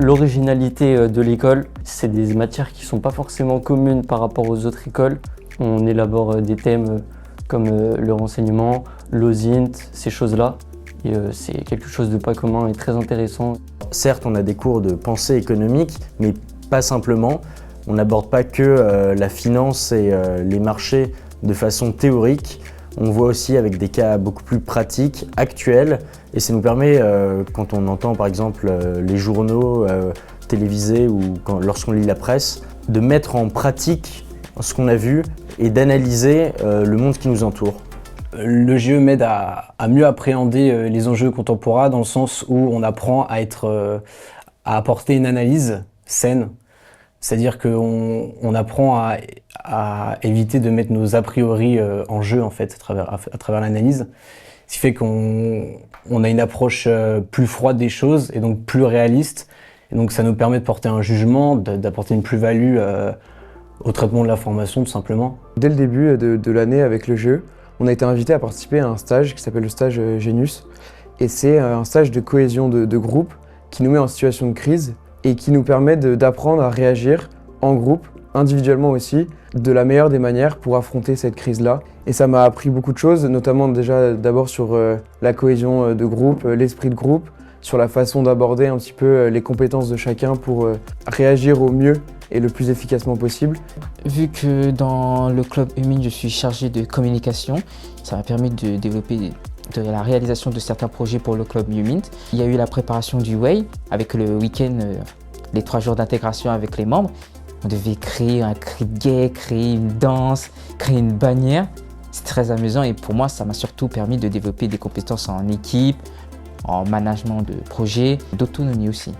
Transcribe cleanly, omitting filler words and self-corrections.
l'originalité de l'école. C'est des matières qui ne sont pas forcément communes par rapport aux autres écoles. On élabore des thèmes comme le renseignement, l'OSINT, ces choses-là. Et c'est quelque chose de pas commun et très intéressant. Certes, on a des cours de pensée économique, mais pas simplement. On n'aborde pas que la finance et les marchés de façon théorique. On voit aussi avec des cas beaucoup plus pratiques, actuels, et ça nous permet, quand on entend par exemple les journaux télévisés ou lorsqu'on lit la presse, de mettre en pratique ce qu'on a vu et d'analyser le monde qui nous entoure. Le GE m'aide à mieux appréhender les enjeux contemporains dans le sens où on apprend à apporter une analyse saine. C'est-à-dire qu'on apprend à éviter de mettre nos a priori en jeu en fait, à travers l'analyse. Ce qui fait qu'on a une approche plus froide des choses et donc plus réaliste. Et donc ça nous permet de porter un jugement, d'apporter une plus-value au traitement de l'information tout simplement. Dès le début de l'année avec le GE, on a été invité à participer à un stage qui s'appelle le stage Genius. Et c'est un stage de cohésion de groupe qui nous met en situation de crise et qui nous permet d'apprendre à réagir en groupe, individuellement aussi, de la meilleure des manières pour affronter cette crise-là. Et ça m'a appris beaucoup de choses, notamment déjà d'abord sur la cohésion de groupe, l'esprit de groupe, sur la façon d'aborder un petit peu les compétences de chacun pour réagir au mieux et le plus efficacement possible. Vu que dans le club Humine, je suis chargé de communication, ça m'a permis de développer de la réalisation de certains projets pour le club Humint. Il y a eu la préparation du Way avec le week-end, les 3 jours d'intégration avec les membres. On devait créer un cri gay, créer une danse, créer une bannière. C'est très amusant et pour moi, ça m'a surtout permis de développer des compétences en équipe, en management de projet, d'autonomie aussi.